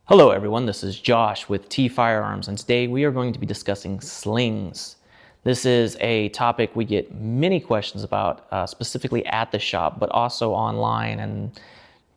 Hello everyone, this is Josh with T Firearms, and today we are going to be discussing slings. This is a topic we get many questions about, specifically at the shop, but also online and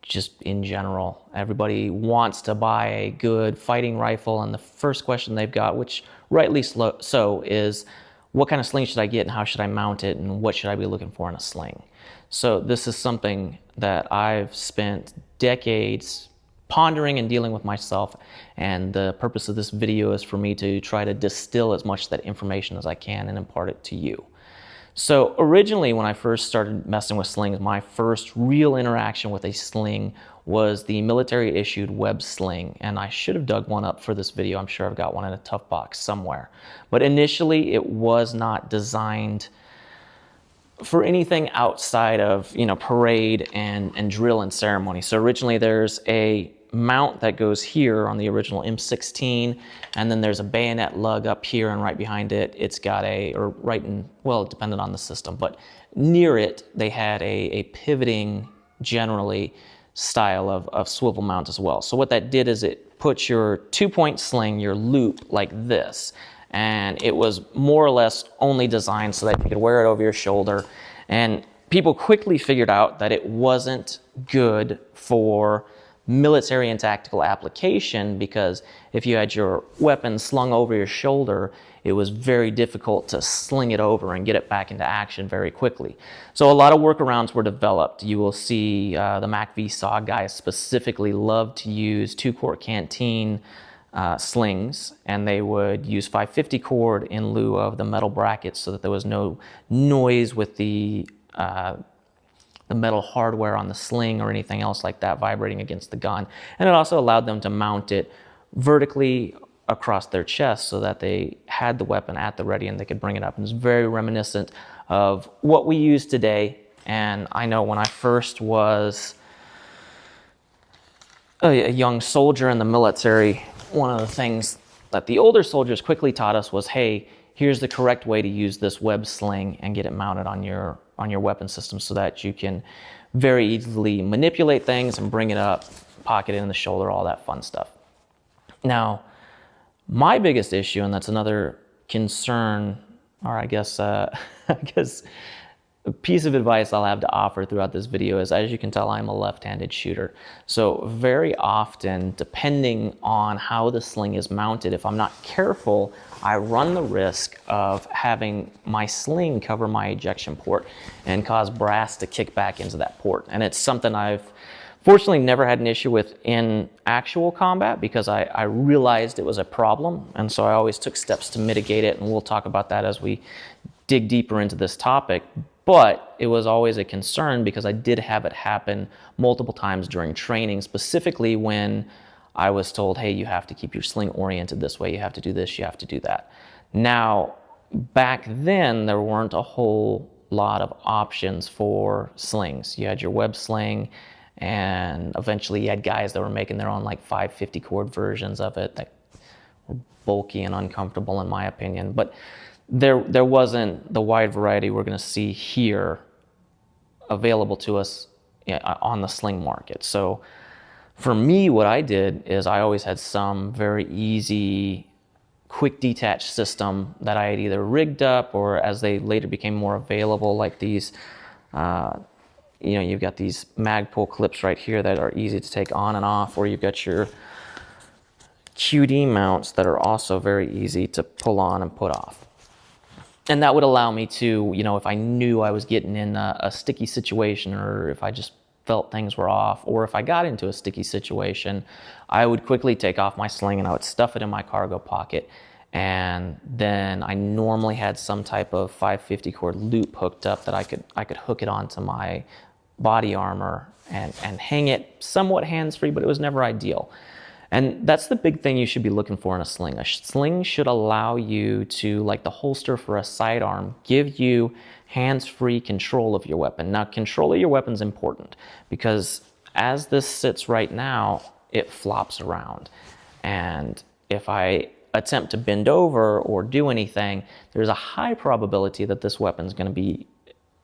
just in general. Everybody wants to buy a good fighting rifle, and the first question they've got, which rightly so, is what kind of sling should I get and how should I mount it and what should I be looking for in a sling? So this is something that I've spent decades pondering and dealing with myself, and the purpose of this video is for me to try to distill as much of that information as I can and impart it to you. So originally, when I first started messing with slings, my first real interaction with a sling was the military issued web sling, and I should have dug one up for this video. I'm sure I've got one in a tough box somewhere. But initially it was not designed for anything outside of, parade and drill and ceremony. So originally there's a mount that goes here on the original M16, and then there's a bayonet lug up here, and right behind it, it's got it depended on the system, but near it, they had a pivoting, generally, style of swivel mount as well. So what that did is it put your 2-point sling, your loop, like this, and it was more or less only designed so that you could wear it over your shoulder. And people quickly figured out that it wasn't good for military and tactical application, because if you had your weapon slung over your shoulder, it was very difficult to sling it over and get it back into action very quickly. So a lot of workarounds were developed. You will see the MACV SAW guys specifically love to use 2-quart canteen slings, and they would use 550 cord in lieu of the metal brackets so that there was no noise with the metal hardware on the sling or anything else like that vibrating against the gun. And it also allowed them to mount it vertically across their chest so that they had the weapon at the ready and they could bring it up. And it's very reminiscent of what we use today. And I know when I first was a young soldier in the military, one of the things that the older soldiers quickly taught us was, hey, here's the correct way to use this web sling and get it mounted on your weapon system so that you can very easily manipulate things and bring it up, pocket it in the shoulder, all that fun stuff. Now, my biggest issue, and that's another concern, or I guess a piece of advice I'll have to offer throughout this video is, as you can tell, I'm a left-handed shooter. So very often, depending on how the sling is mounted, if I'm not careful, I run the risk of having my sling cover my ejection port and cause brass to kick back into that port. And it's something I've fortunately never had an issue with in actual combat, because I realized it was a problem, and so I always took steps to mitigate it, and we'll talk about that as we dig deeper into this topic. But it was always a concern because I did have it happen multiple times during training, specifically when I was told, hey, you have to keep your sling oriented this way, you have to do this, you have to do that. Now, back then, there weren't a whole lot of options for slings. You had your web sling, and eventually you had guys that were making their own like 550 cord versions of it that were bulky and uncomfortable in my opinion. But there wasn't the wide variety we're going to see here available to us on the sling market. So for me, what I did is I always had some very easy, quick detach system that I had either rigged up, or as they later became more available, like these, you've got these mag pull clips right here that are easy to take on and off, or you've got your QD mounts that are also very easy to pull on and put off. And that would allow me to, if I knew I was getting in a sticky situation, or if I just felt things were off, or if I got into a sticky situation, I would quickly take off my sling and I would stuff it in my cargo pocket. And then I normally had some type of 550 cord loop hooked up that I could hook it onto my body armor and hang it somewhat hands-free, but it was never ideal. And that's the big thing you should be looking for in a sling. A sling should allow you to, like the holster for a sidearm, give you hands-free control of your weapon. Now, control of your weapon is important because as this sits right now, it flops around. And if I attempt to bend over or do anything, there's a high probability that this weapon is going to be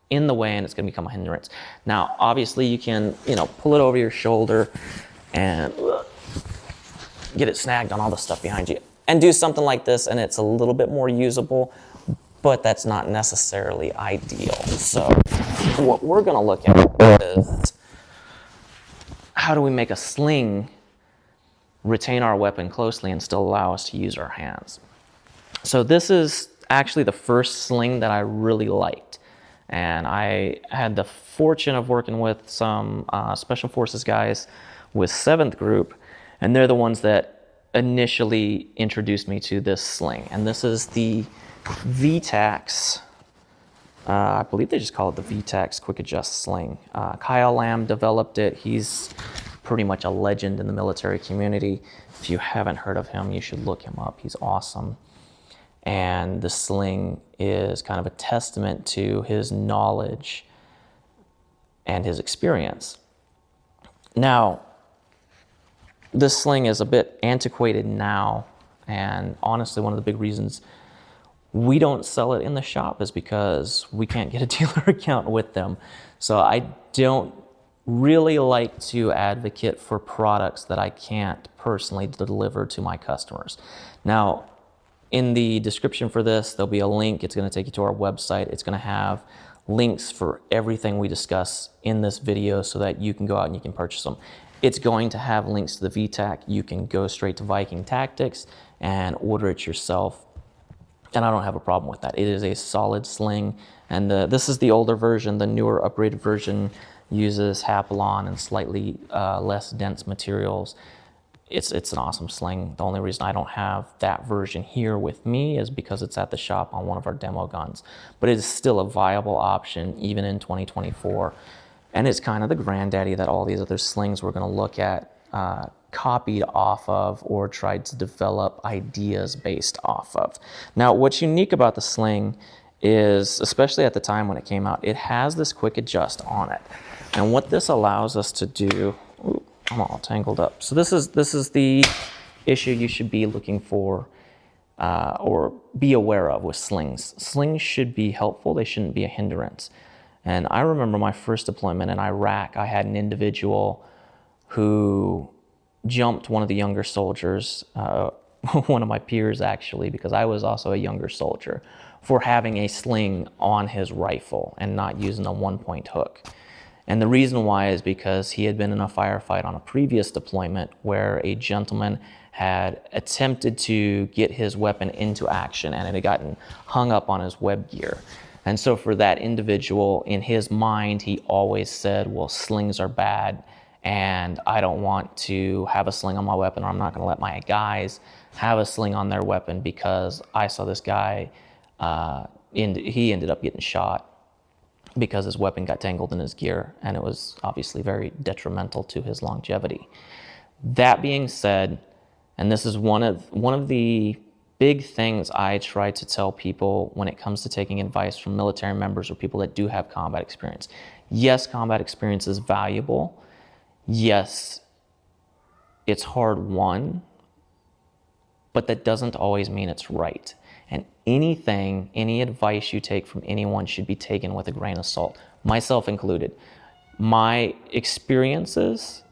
in the way and it's going to become a hindrance. Now, obviously, you can, pull it over your shoulder and get it snagged on all the stuff behind you. And do something like this and it's a little bit more usable, but that's not necessarily ideal. So what we're gonna look at is how do we make a sling retain our weapon closely and still allow us to use our hands. So this is actually the first sling that I really liked. And I had the fortune of working with some Special Forces guys with 7th Group, and they're the ones that initially introduced me to this sling. And this is the VTAX, I believe they just call it the VTAX Quick Adjust Sling. Kyle Lamb developed it. He's pretty much a legend in the military community. If you haven't heard of him, you should look him up. He's awesome. And the sling is kind of a testament to his knowledge and his experience. Now, this sling is a bit antiquated now, and honestly, one of the big reasons we don't sell it in the shop is because we can't get a dealer account with them. So I don't really like to advocate for products that I can't personally deliver to my customers. Now, in the description for this, there'll be a link. It's going to take you to our website. It's going to have links for everything we discuss in this video so that you can go out and you can purchase them. It's going to have links to the VTAC. You can go straight to Viking Tactics and order it yourself. And I don't have a problem with that. It is a solid sling. And this is the older version. The newer upgraded version uses Hapalon and slightly less dense materials. It's an awesome sling. The only reason I don't have that version here with me is because it's at the shop on one of our demo guns. But it is still a viable option even in 2024. And it's kind of the granddaddy that all these other slings we're going to look at copied off of or tried to develop ideas based off of. Now, what's unique about the sling is, especially at the time when it came out, it has this quick adjust on it. And what this allows us to do, ooh, I'm all tangled up. So this is the issue you should be looking for or be aware of with slings. Slings should be helpful. They shouldn't be a hindrance. And I remember my first deployment in Iraq, I had an individual who jumped one of the younger soldiers, one of my peers actually, because I was also a younger soldier, for having a sling on his rifle and not using a 1-point hook. And the reason why is because he had been in a firefight on a previous deployment where a gentleman had attempted to get his weapon into action and it had gotten hung up on his web gear. And so for that individual, in his mind, he always said, well, slings are bad and I don't want to have a sling on my weapon, or I'm not going to let my guys have a sling on their weapon because I saw this guy, he ended up getting shot because his weapon got tangled in his gear, and it was obviously very detrimental to his longevity. That being said, and this is one of the big things I try to tell people when it comes to taking advice from military members or people that do have combat experience. Yes, combat experience is valuable. Yes, it's hard won, but that doesn't always mean it's right. And any advice you take from anyone should be taken with a grain of salt, myself included. My experiences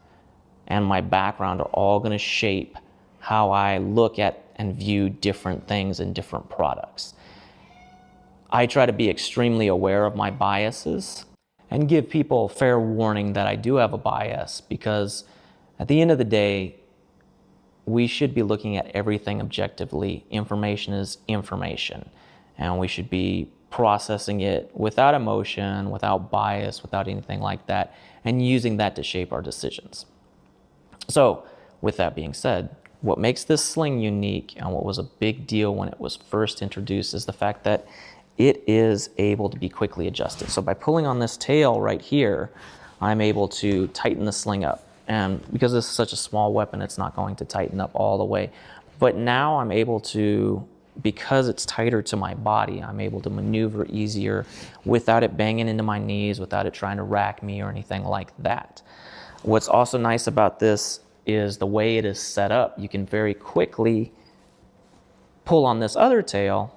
and my background are all going to shape how I look at and view different things and different products. I try to be extremely aware of my biases and give people fair warning that I do have a bias, because at the end of the day, we should be looking at everything objectively. Information is information, and we should be processing it without emotion, without bias, without anything like that, and using that to shape our decisions. So with that being said, what makes this sling unique and what was a big deal when it was first introduced is the fact that it is able to be quickly adjusted. So by pulling on this tail right here, I'm able to tighten the sling up. And because this is such a small weapon, it's not going to tighten up all the way. But now I'm able to, because it's tighter to my body, I'm able to maneuver easier without it banging into my knees, without it trying to rack me or anything like that. What's also nice about this is the way it is set up. You can very quickly pull on this other tail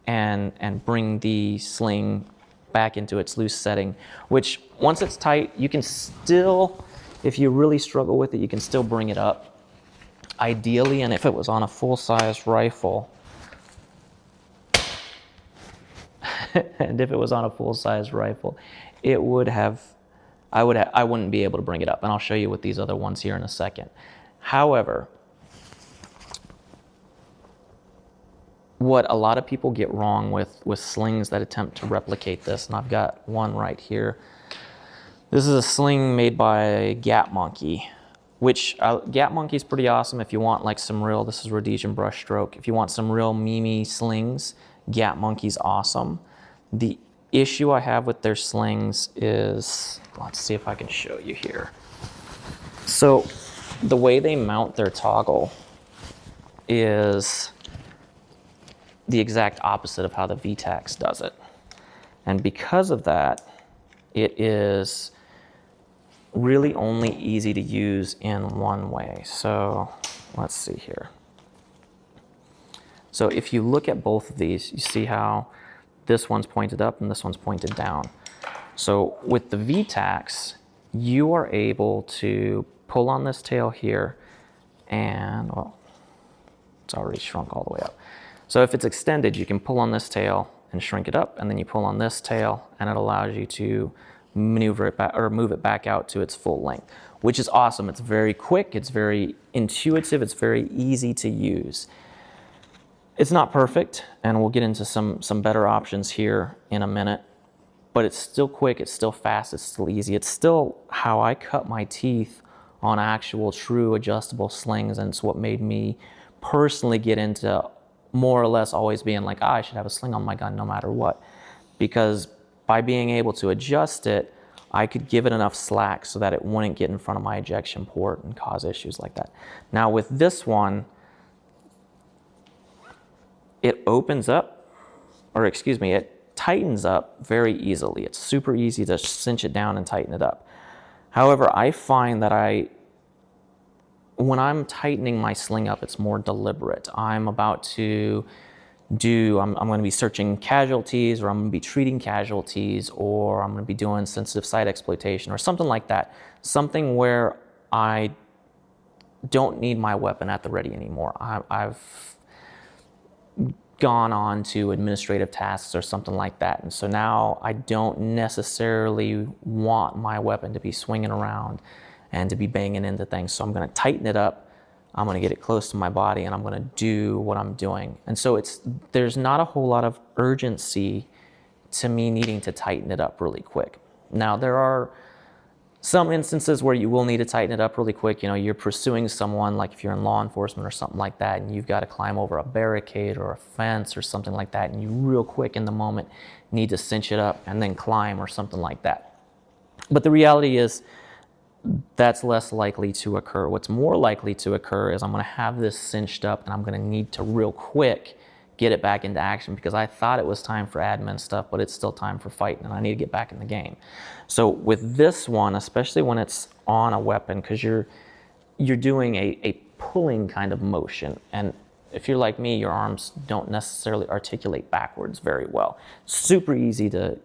and bring the sling back into its loose setting, which once it's tight, you can still, if you really struggle with it, you can still bring it up Ideally, and if it was on a full-size rifle, and if it was on a full-size rifle, it would have, I wouldn't be able to bring it up, and I'll show you with these other ones here in a second. However, what a lot of people get wrong with slings that attempt to replicate this, and I've got one right here. This is a sling made by Gap Monkey, which Gap Monkey is pretty awesome if you want like some real, this is Rhodesian brushstroke. If you want some real memey slings, Gap Monkey's awesome. The issue I have with their slings is, let's see if I can show you here. So the way they mount their toggle is the exact opposite of how the VTAX does it. And because of that, it is really only easy to use in one way. So let's see here. So if you look at both of these, you see how this one's pointed up and this one's pointed down. So with the VTAX, you are able to pull on this tail here and, well, it's already shrunk all the way up. So if it's extended, you can pull on this tail and shrink it up, and then you pull on this tail and it allows you to maneuver it back or move it back out to its full length, which is awesome. It's very quick, it's very intuitive, it's very easy to use. It's not perfect, and we'll get into some better options here in a minute, but it's still quick, it's still fast, it's still easy. It's still how I cut my teeth on actual true adjustable slings, and it's what made me personally get into more or less always being like, I should have a sling on my gun no matter what. Because by being able to adjust it, I could give it enough slack so that it wouldn't get in front of my ejection port and cause issues like that. Now with this one, it opens up, or excuse me, it tightens up very easily. It's super easy to cinch it down and tighten it up. However, I find that when I'm tightening my sling up, it's more deliberate. I'm about to do, I'm going to be searching casualties, or I'm going to be treating casualties, or I'm going to be doing sensitive site exploitation or something like that. Something where I don't need my weapon at the ready anymore. I've gone on to administrative tasks or something like that. And so now I don't necessarily want my weapon to be swinging around and to be banging into things. So I'm going to tighten it up, I'm going to get it close to my body, and I'm going to do what I'm doing. And so there's not a whole lot of urgency to me needing to tighten it up really quick. Now there are some instances where you will need to tighten it up really quick. You know, you're pursuing someone, like if you're in law enforcement or something like that, and you've got to climb over a barricade or a fence or something like that, and you real quick in the moment need to cinch it up and then climb or something like that. But the reality is, that's less likely to occur. What's more likely to occur is I'm going to have this cinched up and I'm going to need to real quick get it back into action because I thought it was time for admin stuff, but it's still time for fighting and I need to get back in the game. So with this one, especially when it's on a weapon, because you're doing a pulling kind of motion, and if you're like me, your arms don't necessarily articulate backwards very well. Super easy to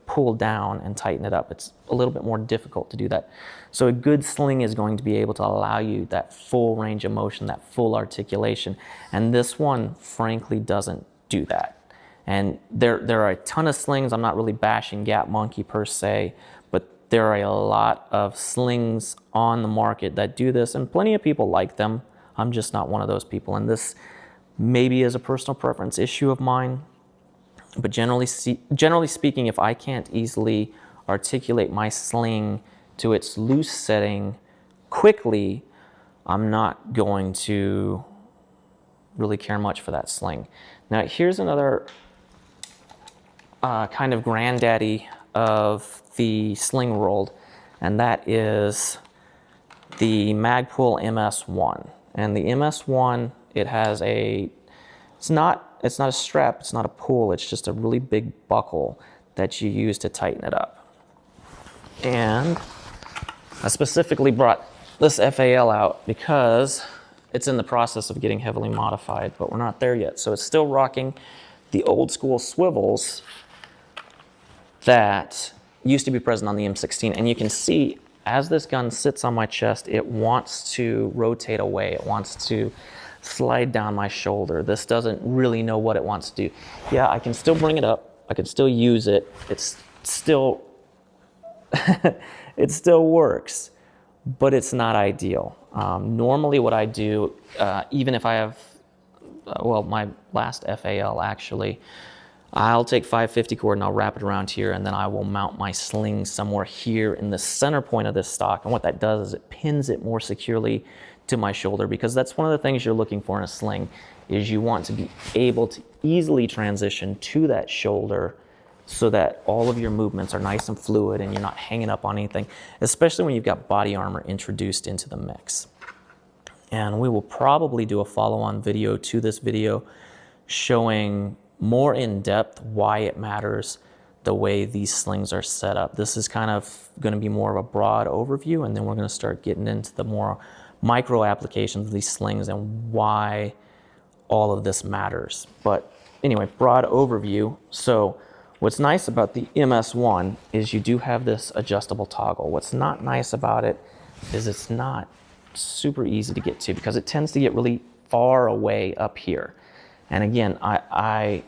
pull down and tighten it up. It's a little bit more difficult to do that. So a good sling is going to be able to allow you that full range of motion, that full articulation. And this one, frankly, doesn't do that. And there are a ton of slings. I'm not really bashing Gap Monkey per se, but there are a lot of slings on the market that do this, and plenty of people like them. I'm just not one of those people. And this maybe is a personal preference issue of mine. But generally speaking, if I can't easily articulate my sling to its loose setting quickly, I'm not going to really care much for that sling. Now here's another kind of granddaddy of the sling world, and that is the Magpul MS-1. And the MS-1, it has it's not a strap, it's not a pull, it's just a really big buckle that you use to tighten it up. And I specifically brought this FAL out because it's in the process of getting heavily modified, but we're not there yet. So it's still rocking the old school swivels that used to be present on the M16. And you can see as this gun sits on my chest, it wants to rotate away. It wants to slide down my shoulder. This doesn't really know what it wants to do. Yeah, I can still bring it up. I can still use it. It's still, it still works, but it's not ideal. Normally what I do, even if I have, well, my last FAL actually, I'll take 550 cord and I'll wrap it around here, and then I will mount my sling somewhere here in the center point of this stock. And what that does is it pins it more securely to my shoulder, because that's one of the things you're looking for in a sling, is you want to be able to easily transition to that shoulder so that all of your movements are nice and fluid and you're not hanging up on anything, especially when you've got body armor introduced into the mix. And we will probably do a follow-on video to this video showing more in depth why it matters the way these slings are set up. This is kind of going to be more of a broad overview, and then we're going to start getting into the more micro applications of these slings and why all of this matters. But anyway, broad overview. So what's nice about the MS1 is you do have this adjustable toggle. What's not nice about it is it's not super easy to get to, because it tends to get really far away up here. And again, I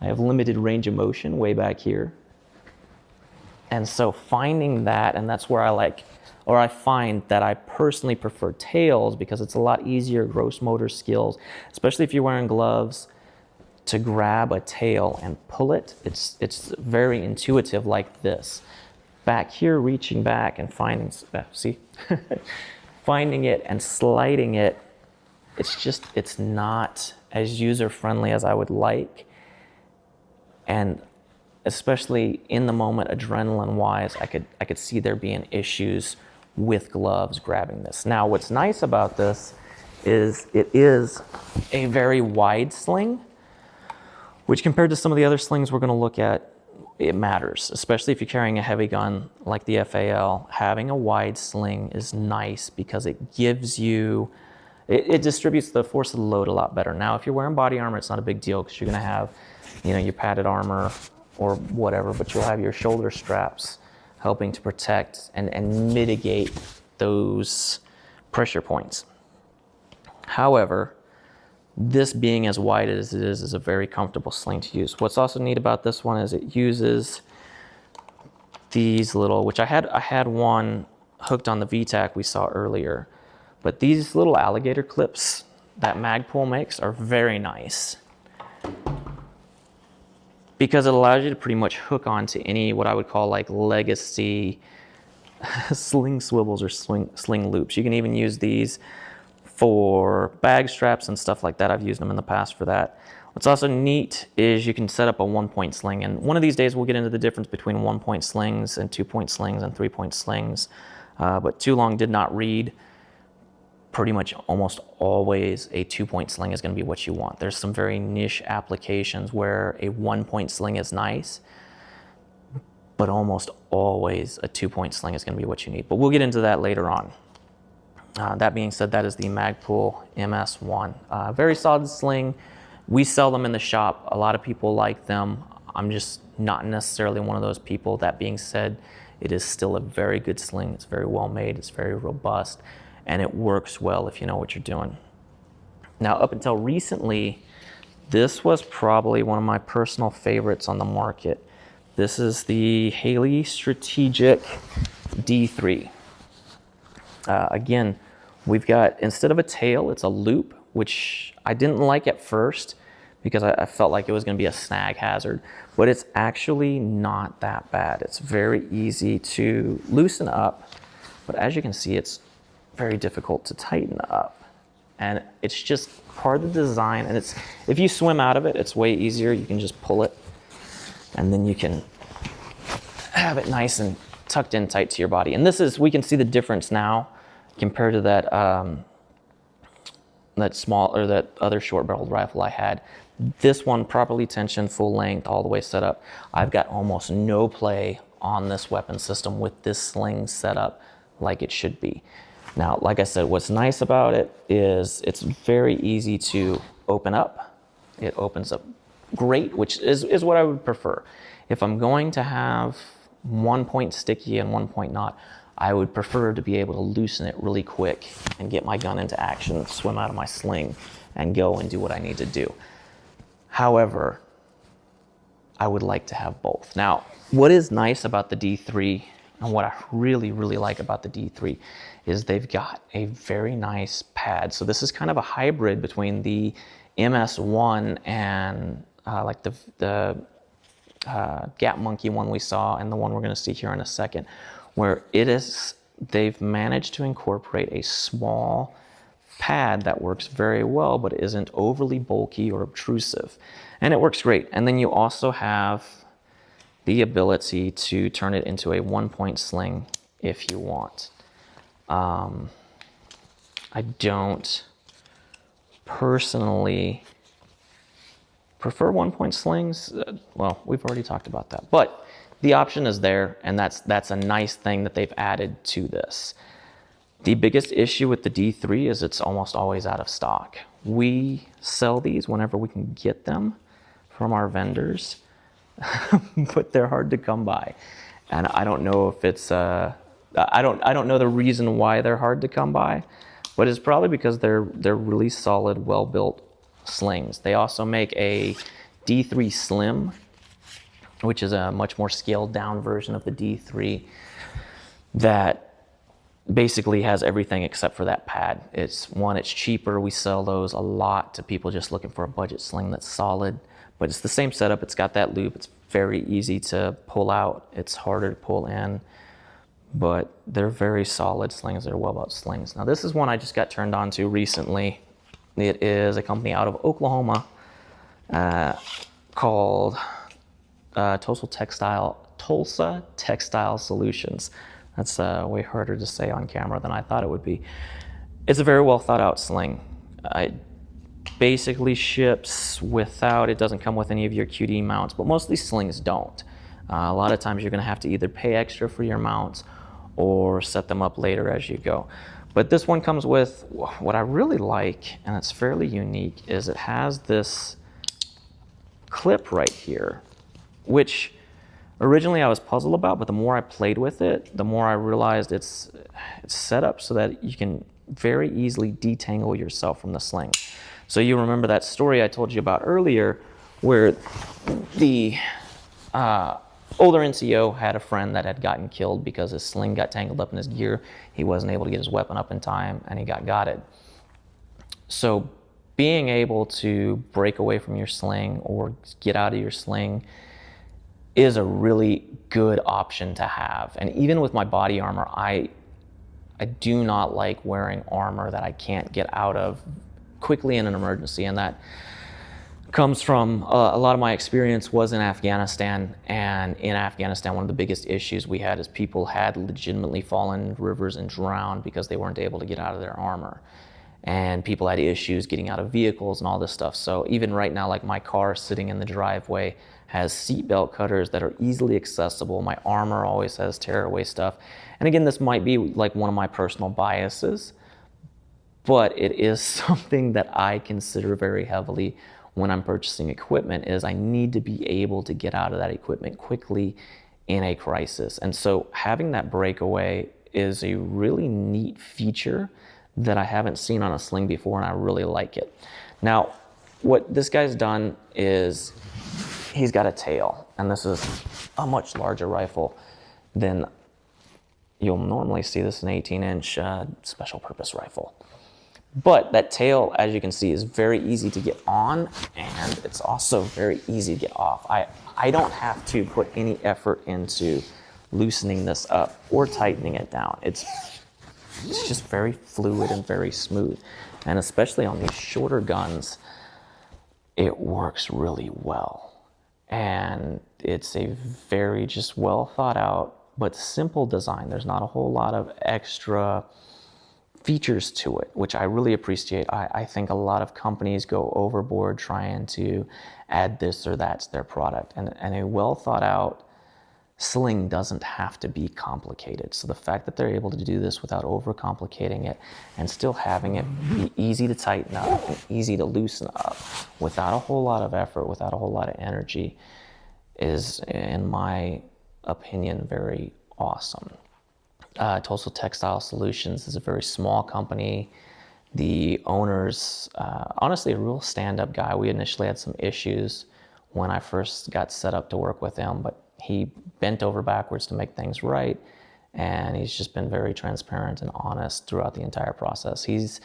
have limited range of motion way back here. And so finding that, and that's where I find that I personally prefer tails, because it's a lot easier gross motor skills, especially if you're wearing gloves, to grab a tail and pull it. It's very intuitive like this. Back here, reaching back and finding, see? Finding it and sliding it, it's not as user-friendly as I would like. And especially in the moment, adrenaline-wise, I could see there being issues with gloves grabbing this. Now, what's nice about this is it is a very wide sling, which compared to some of the other slings we're going to look at, it matters, especially if you're carrying a heavy gun like the FAL. Having a wide sling is nice because it gives you, it distributes the force of the load a lot better. Now, if you're wearing body armor, it's not a big deal, because you're going to have, your padded armor or whatever, but you'll have your shoulder straps helping to protect and mitigate those pressure points. However, this being as wide as it is a very comfortable sling to use. What's also neat about this one is it uses these little, which I had one hooked on the VTAC we saw earlier, but these little alligator clips that Magpul makes are very nice, because it allows you to pretty much hook onto any, what I would call like legacy sling swivels or sling loops. You can even use these for bag straps and stuff like that. I've used them in the past for that. What's also neat is you can set up a 1-point sling, and one of these days we'll get into the difference between 1-point slings and 2-point slings and 3-point slings, but too long did not read. Pretty much almost always a 2-point sling is going to be what you want. There's some very niche applications where a 1-point sling is nice, but almost always a 2-point sling is going to be what you need. But we'll get into that later on. That being said, that is the Magpul MS1. Very solid sling. We sell them in the shop. A lot of people like them. I'm just not necessarily one of those people. That being said, it is still a very good sling. It's very well made. It's very robust, and it works well if you know what you're doing. Now, up until recently, this was probably one of my personal favorites on the market. This is the Haley Strategic D3. Again, we've got, instead of a tail, it's a loop, which I didn't like at first because I felt like it was going to be a snag hazard, but it's actually not that bad. It's very easy to loosen up, but as you can see, it's very difficult to tighten up. And it's just part of the design, and if you swim out of it, it's way easier. You can just pull it, and then you can have it nice and tucked in tight to your body. And this is, we can see the difference now compared to that that other short-barreled rifle I had. This one, properly tensioned, full length, all the way set up. I've got almost no play on this weapon system with this sling set up like it should be. Now, like I said, what's nice about it is it's very easy to open up. It opens up great, which is what I would prefer. If I'm going to have one point sticky and one point not. I would prefer to be able to loosen it really quick and get my gun into action, swim out of my sling, and go and do what I need to do. However, I would like to have both. Now, what is nice about the D3 and what I really, really like about the D3 is they've got a very nice pad. So this is kind of a hybrid between the MS1 and like the Gap Monkey one we saw and the one we're going to see here in a second, where they've managed to incorporate a small pad that works very well but isn't overly bulky or obtrusive, and it works great. And then you also have the ability to turn it into a one-point sling if you want. I don't personally prefer one-point slings. Well, we've already talked about that, but the option is there, and that's a nice thing that they've added to this. The biggest issue with the D3 is it's almost always out of stock. We sell these whenever we can get them from our vendors, but they're hard to come by. And I don't know if it's, I don't know the reason why they're hard to come by, but it's probably because they're really solid, well-built slings. They also make a D3 Slim, which is a much more scaled down version of the D3 that basically has everything except for that pad. It's cheaper. We sell those a lot to people just looking for a budget sling that's solid, but it's the same setup. It's got that loop. It's very easy to pull out. It's harder to pull in, but they're very solid slings. They're well-built slings. Now this is one I just got turned on to recently. It is a company out of Oklahoma called Tulsa Textile Solutions. That's way harder to say on camera than I thought it would be. It's a very well thought out sling. It basically ships without, it doesn't come with any of your QD mounts, but most of these slings don't. A lot of times you're gonna have to either pay extra for your mounts or set them up later as you go. But this one comes with, what I really like, and it's fairly unique, is it has this clip right here, which originally I was puzzled about, but the more I played with it, the more I realized it's set up so that you can very easily detangle yourself from the sling. So you remember that story I told you about earlier where the older NCO had a friend that had gotten killed because his sling got tangled up in his gear. He wasn't able to get his weapon up in time and he got gotted. So being able to break away from your sling or get out of your sling is a really good option to have. And even with my body armor, I do not like wearing armor that I can't get out of quickly in an emergency. And that comes from a lot of my experience was in Afghanistan. And in Afghanistan, one of the biggest issues we had is people had legitimately fallen in rivers and drowned because they weren't able to get out of their armor. And people had issues getting out of vehicles and all this stuff. So even right now, like my car sitting in the driveway has seatbelt cutters that are easily accessible. My armor always has tearaway stuff. And again, this might be like one of my personal biases, but it is something that I consider very heavily when I'm purchasing equipment is I need to be able to get out of that equipment quickly in a crisis. And so having that breakaway is a really neat feature that I haven't seen on a sling before, and I really like it. Now, what this guy's done is he's got a tail, and this is a much larger rifle than you'll normally see. This is an 18-inch special purpose rifle. But that tail, as you can see, is very easy to get on, and it's also very easy to get off. I don't have to put any effort into loosening this up or tightening it down. It's just very fluid and very smooth. And especially on these shorter guns, it works really well. And it's a very just well thought out, but simple design. There's not a whole lot of extra features to it, which I really appreciate. I think a lot of companies go overboard trying to add this or that to their product. And a well thought out sling doesn't have to be complicated. So the fact that they're able to do this without overcomplicating it and still having it be easy to tighten up and easy to loosen up without a whole lot of effort, without a whole lot of energy is, in my opinion, very awesome. Tulsa Textile Solutions is a very small company. The owner's honestly a real stand-up guy. We initially had some issues when I first got set up to work with him, but he bent over backwards to make things right, and he's just been very transparent and honest throughout the entire process. He's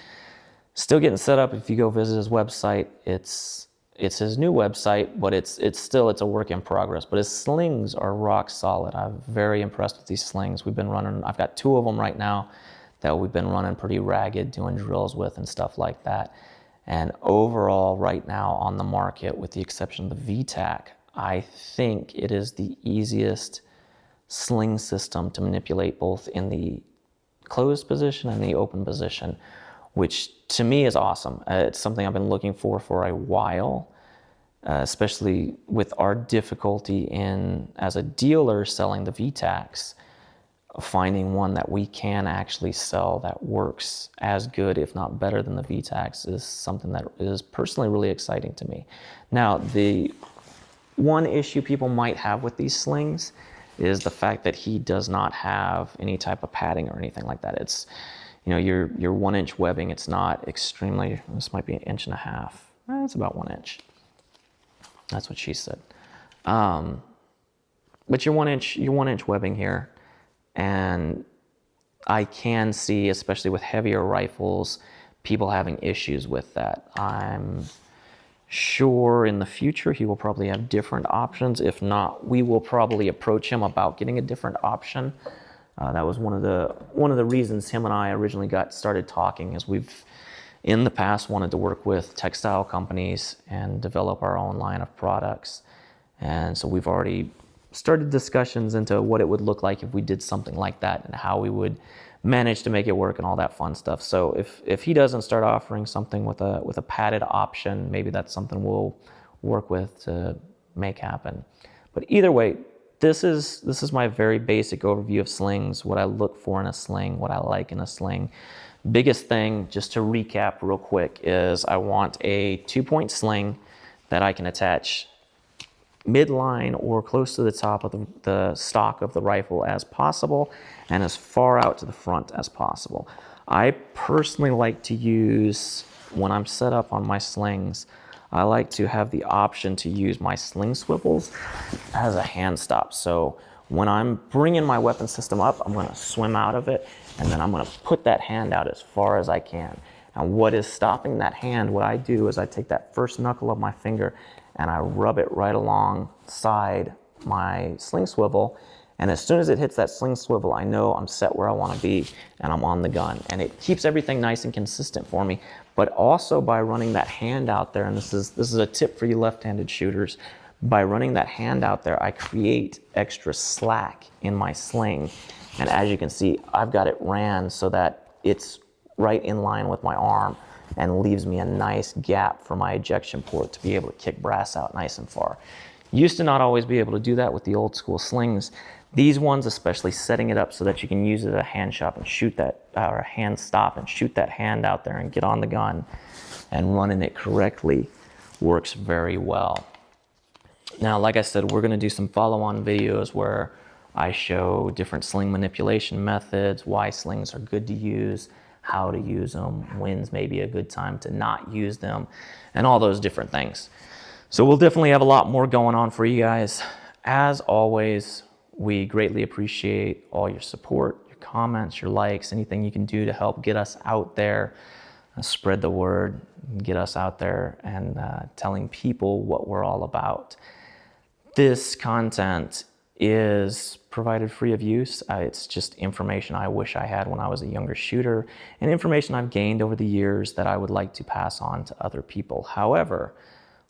still getting set up. If you go visit his website, it's his new website, but it's a work in progress. But his slings are rock solid. I'm very impressed with these slings. We've been running, I've got 2 of them right now that we've been running pretty ragged, doing drills with and stuff like that. And overall, right now on the market, with the exception of the VTAC, I think it is the easiest sling system to manipulate both in the closed position and the open position, which to me is awesome. It's something I've been looking for a while, especially with our difficulty in, as a dealer selling the VTACs, finding one that we can actually sell that works as good, if not better than the VTACs, is something that is personally really exciting to me. Now, the one issue people might have with these slings is the fact that he does not have any type of padding or anything like that. It's, you know, your 1-inch webbing, it's not extremely, this might be 1.5 inches. It's about 1 inch. That's what she said. But your 1-inch webbing here, and I can see, especially with heavier rifles, people having issues with that. I'm sure in the future he will probably have different options. If not, we will probably approach him about getting a different option. That was one of the reasons him and I originally got started talking, is we've in the past wanted to work with textile companies and develop our own line of products. And so we've already started discussions into what it would look like if we did something like that and how we would manage to make it work and all that fun stuff. So if he doesn't start offering something with a padded option, maybe that's something we'll work with to make happen. But either way, this is my very basic overview of slings, what I look for in a sling, what I like in a sling. Biggest thing, just to recap real quick, is I want a 2-point sling that I can attach midline or close to the top of the stock of the rifle as possible, and as far out to the front as possible. I personally like to use, when I'm set up on my slings, I like to have the option to use my sling swivels as a hand stop. So when I'm bringing my weapon system up, I'm going to swim out of it, and then I'm going to put that hand out as far as I can. And what is stopping that hand, what I do is I take that first knuckle of my finger and I rub it right alongside my sling swivel. And as soon as it hits that sling swivel, I know I'm set where I want to be and I'm on the gun. And it keeps everything nice and consistent for me. But also by running that hand out there, and this is a tip for you left-handed shooters, by running that hand out there, I create extra slack in my sling. And as you can see, I've got it ran so that it's right in line with my arm and leaves me a nice gap for my ejection port to be able to kick brass out nice and far. Used to not always be able to do that with the old school slings. These ones, especially setting it up so that you can use it as a hand shop and shoot that, or a hand stop and shoot that hand out there and get on the gun and running it correctly, works very well. Now, like I said, we're gonna do some follow-on videos where I show different sling manipulation methods, why slings are good to use, how to use them, when's maybe a good time to not use them, and all those different things. So we'll definitely have a lot more going on for you guys. As always, we greatly appreciate all your support, your comments, your likes, anything you can do to help get us out there, spread the word, get us out there and telling people what we're all about. This content is provided free of use. It's just information I wish I had when I was a younger shooter, and information I've gained over the years that I would like to pass on to other people. However,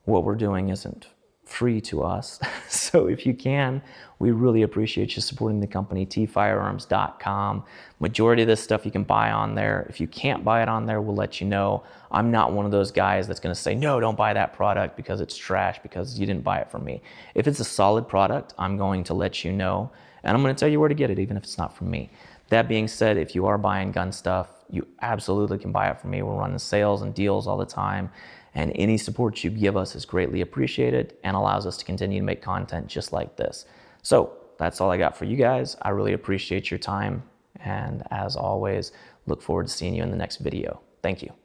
what we're doing isn't free to us. So if you can, we really appreciate you supporting the company, tfirearms.com. Majority of this stuff you can buy on there. If you can't buy it on there, we'll let you know. I'm not one of those guys that's gonna say, no, don't buy that product because it's trash, because you didn't buy it from me. If it's a solid product, I'm going to let you know, and I'm gonna tell you where to get it, even if it's not from me. That being said, if you are buying gun stuff, you absolutely can buy it from me. We're running sales and deals all the time, and any support you give us is greatly appreciated and allows us to continue to make content just like this. So that's all I got for you guys. I really appreciate your time. And as always, look forward to seeing you in the next video. Thank you.